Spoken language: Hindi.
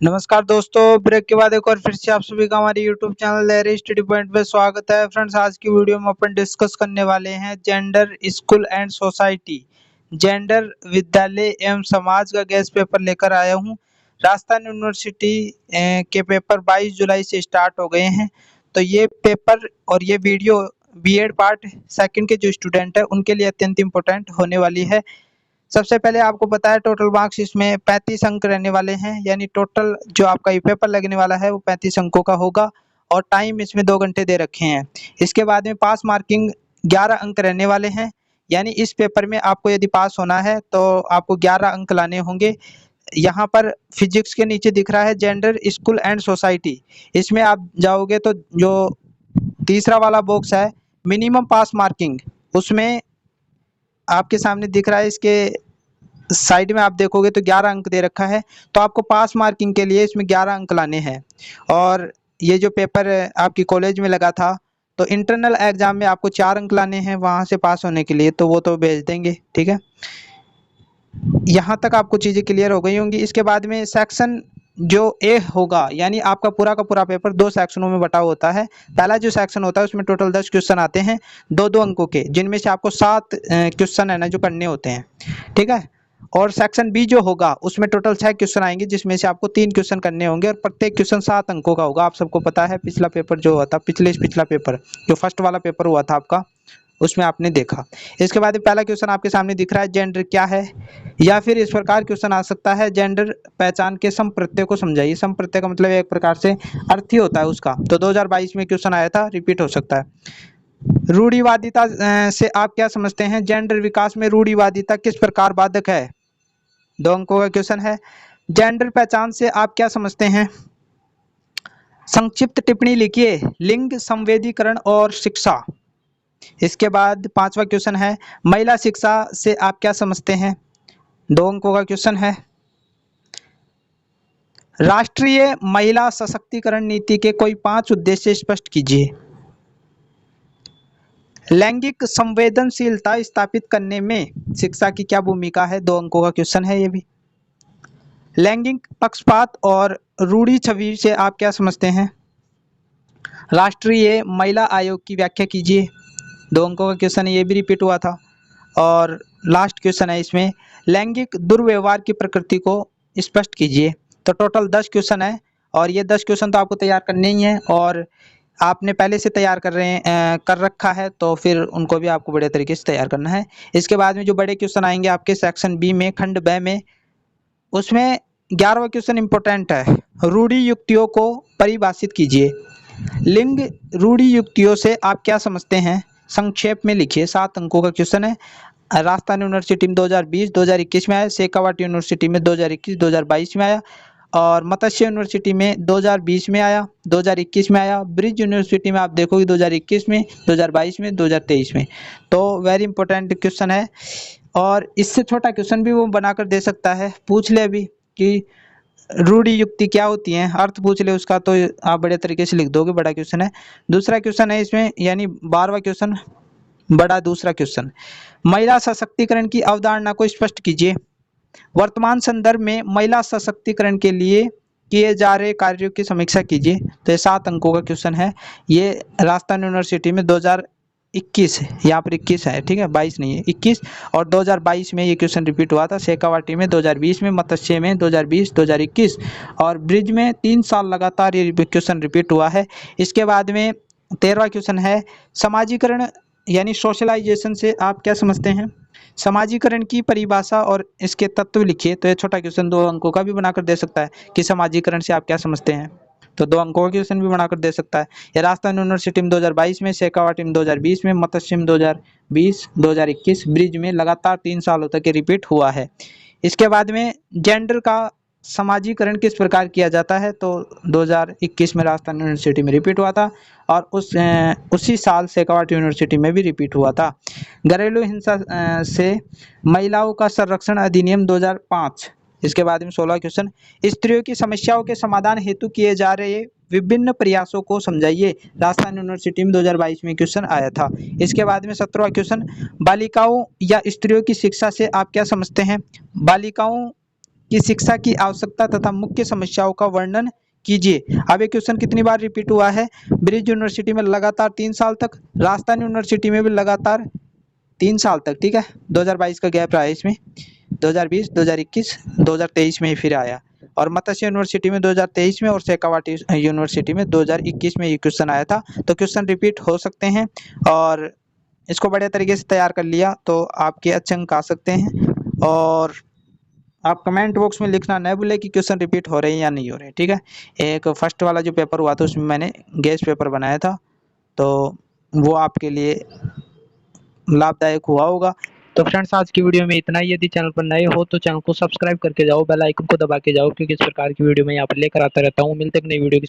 नमस्कार दोस्तों, ब्रेक के बाद एक और फिर से आप सभी का हमारे यूट्यूब चैनल लहरी स्टडी पॉइंट पे स्वागत है। फ्रेंड्स, आज की वीडियो में अपन डिस्कस करने वाले हैं gender school and society, gender विद्यालय एवं समाज का गेस्ट पेपर लेकर आया हूं। राजस्थान यूनिवर्सिटी के पेपर 22 जुलाई से स्टार्ट हो गए हैं। तो ये पेपर और ये वीडियो बीएड पार्ट सेकंड के जो स्टूडेंट है उनके लिए अत्यंत इंपॉर्टेंट होने वाली है। सबसे पहले आपको पता है टोटल मार्क्स इसमें 35 अंक रहने वाले हैं, यानी टोटल जो आपका ये पेपर लगने वाला है वो 35 अंकों का होगा और टाइम इसमें 2 घंटे दे रखे हैं। इसके बाद में पास मार्किंग 11 अंक रहने वाले हैं, यानी इस पेपर में आपको यदि पास होना है तो आपको 11 अंक लाने होंगे। यहाँ पर फिजिक्स के नीचे दिख रहा है जेंडर स्कूल एंड सोसाइटी, इसमें आप जाओगे तो जो तीसरा वाला बॉक्स है मिनिमम पास मार्किंग, उसमें आपके सामने दिख रहा है, इसके साइड में आप देखोगे तो 11 अंक दे रखा है। तो आपको पास मार्किंग के लिए इसमें 11 अंक लाने हैं। और ये जो पेपर आपकी कॉलेज में लगा था तो इंटरनल एग्जाम में आपको 4 अंक लाने हैं वहाँ से पास होने के लिए, तो वो तो भेज देंगे, ठीक है। यहाँ तक आपको चीज़ें क्लियर हो गई होंगी। इसके बाद में सेक्शन जो ए होगा, यानी आपका पूरा का पूरा पेपर 2 सेक्शनों में बटा होता है। पहला जो सेक्शन होता है उसमें टोटल 10 क्वेश्चन आते हैं 2-2 अंकों के, जिनमें से आपको 7 क्वेश्चन है ना जो करने होते हैं, ठीक है। और सेक्शन बी जो होगा उसमें टोटल 6 क्वेश्चन आएंगे, जिसमें से आपको 3 क्वेश्चन करने होंगे और प्रत्येक क्वेश्चन 7 अंकों का होगा। आप सबको पता है पिछला पेपर जो हुआ था, पिछला पेपर जो फर्स्ट वाला पेपर हुआ था आपका, उसमें आपने देखा। इसके बाद पहला क्वेश्चन आपके सामने दिख रहा है, जेंडर क्या है, या फिर इस प्रकार क्वेश्चन आ सकता है, जेंडर पहचान के सम प्रत्यय को समझाइए। सम प्रत्यय का मतलब एक प्रकार से अर्थ ही होता है उसका। तो 2022 में क्वेश्चन आया था, रिपीट हो सकता है। रूढ़िवादिता से आप क्या समझते हैं, जेंडर विकास में रूढ़िवादिता किस प्रकार बाधक है, 2 अंकों का क्वेश्चन है। जेंडर पहचान से आप क्या समझते हैं, संक्षिप्त टिप्पणी लिखिए, लिंग संवेदीकरण और शिक्षा। इसके बाद 5वां क्वेश्चन है, महिला शिक्षा से आप क्या समझते हैं, 2 अंकों का क्वेश्चन है। राष्ट्रीय महिला सशक्तिकरण नीति के कोई 5 उद्देश्य स्पष्ट कीजिए। लैंगिक संवेदनशीलता स्थापित करने में शिक्षा की क्या भूमिका है, 2 अंकों का क्वेश्चन है ये भी। लैंगिक पक्षपात और रूढ़ी छवि से आप क्या समझते हैं, राष्ट्रीय महिला आयोग की व्याख्या कीजिए, 2 अंकों का क्वेश्चन है, ये भी रिपीट हुआ था। और लास्ट क्वेश्चन है इसमें, लैंगिक दुर्व्यवहार की प्रकृति को स्पष्ट कीजिए। तो टोटल 10 क्वेश्चन है और ये 10 क्वेश्चन तो आपको तैयार करने ही हैं, और आपने पहले से तैयार कर रखा है, तो फिर उनको भी आपको बड़े तरीके से तैयार करना है। इसके बाद में जो बड़े क्वेश्चन आएंगे आपके सेक्शन बी में, खंड ब में, उसमें 11वां क्वेश्चन इंपॉर्टेंट है, रूढ़ि युक्तियों को परिभाषित कीजिए। लिंग रूढ़ि युक्तियों से आप क्या समझते हैं, संक्षेप में लिखिए, 7 अंकों का क्वेश्चन है। राजस्थान यूनिवर्सिटी में 2020-2021 में आया, शेखावाटी यूनिवर्सिटी में 2021-2022 में आया, और मत्स्य यूनिवर्सिटी में 2020 में आया, 2021 में आया, ब्रिज यूनिवर्सिटी में आप देखोगे 2021 में, 2022 में, 2023 में। तो वेरी इंपॉर्टेंट क्वेश्चन है। और इससे छोटा क्वेश्चन भी वो बनाकर दे सकता है, पूछ ले अभी कि रूढ़ि युक्ति क्या होती है, अर्थ पूछ ले उसका, तो आप बड़े तरीके से लिख दोगे, बड़ा क्वेश्चन है। दूसरा क्वेश्चन है इसमें, यानी 12वां क्वेश्चन, बड़ा दूसरा क्वेश्चन, महिला सशक्तिकरण की अवधारणा को स्पष्ट कीजिए। वर्तमान संदर्भ में महिला सशक्तिकरण के लिए किए जा रहे कार्यों की समीक्षा कीजिए। तो ये 7 अंकों का क्वेश्चन है। ये राजस्थान यूनिवर्सिटी में 2021 यहाँ पर 21 है, ठीक है, 22 नहीं है, 21 और 2022 में ये क्वेश्चन रिपीट हुआ था। शेखावाटी में 2020 में, मत्स्य में 2020, 2021 और ब्रिज में 3 साल लगातार ये क्वेश्चन रिपीट हुआ है। इसके बाद में 13वां क्वेश्चन है, समाजीकरण यानी सोशलाइजेशन से आप क्या समझते हैं, समाजीकरण की परिभाषा और इसके तत्व लिखिए। तो ये छोटा क्वेश्चन 2 अंकों का भी बनाकर दे सकता है कि समाजीकरण से आप क्या समझते हैं, तो 2 अंकों का क्वेश्चन भी बनाकर दे सकता है। ये राजस्थान यूनिवर्सिटी में 2022 में, शेखावाटी में 2020 में, मत्स्य में 2020, 2021, ब्रिज में लगातार 3 सालों तक ये रिपीट हुआ है। इसके बाद में जेंडर का समाजीकरण किस प्रकार किया जाता है, तो 2021 में राजस्थान यूनिवर्सिटी में रिपीट हुआ था और उसी साल शेखावाटी यूनिवर्सिटी में भी रिपीट हुआ था। घरेलू हिंसा से महिलाओं का संरक्षण अधिनियम 2005। इसके बाद में 16वां क्वेश्चन, स्त्रियों की समस्याओं के समाधान हेतु किए जा रहे विभिन्न प्रयासों को समझाइए। राजस्थान यूनिवर्सिटी में 2022 में क्वेश्चन आया था। इसके बाद में 17वां क्वेश्चन, बालिकाओं या स्त्रियों की शिक्षा से आप क्या समझते हैं, बालिकाओं की शिक्षा की आवश्यकता तथा मुख्य समस्याओं का वर्णन कीजिए। अब ये क्वेश्चन कितनी बार रिपीट हुआ है? ब्रिज यूनिवर्सिटी में लगातार 3 साल तक, राजस्थान यूनिवर्सिटी में भी लगातार 3 साल तक, ठीक है। 2022 का गैप रहा है इसमें, 2020, 2021, 2023 में ही फिर आया, और मत्स्य यूनिवर्सिटी में 2023 में और शेखावाटी यूनिवर्सिटी में 2021 में ये क्वेश्चन आया था। तो क्वेश्चन रिपीट हो सकते हैं, और इसको बढ़िया तरीके से तैयार कर लिया तो आपके अच्छे अंक आ सकते हैं। और आप कमेंट बॉक्स में लिखना न भूलें कि क्वेश्चन रिपीट हो रहे हैं या नहीं हो रहे, ठीक है। एक फर्स्ट वाला जो पेपर हुआ था उसमें मैंने गेस पेपर बनाया था, तो वो आपके लिए लाभदायक हुआ होगा। तो फ्रेंड्स, आज की वीडियो में इतना ही। यदि चैनल पर नए हो तो चैनल को सब्सक्राइब करके जाओ, बेल आइकन को दबा के जाओ, क्योंकि इस प्रकार की वीडियो मैं यहाँ पर लेकर आता रहता हूँ। मिलते हैं एक नई वीडियो की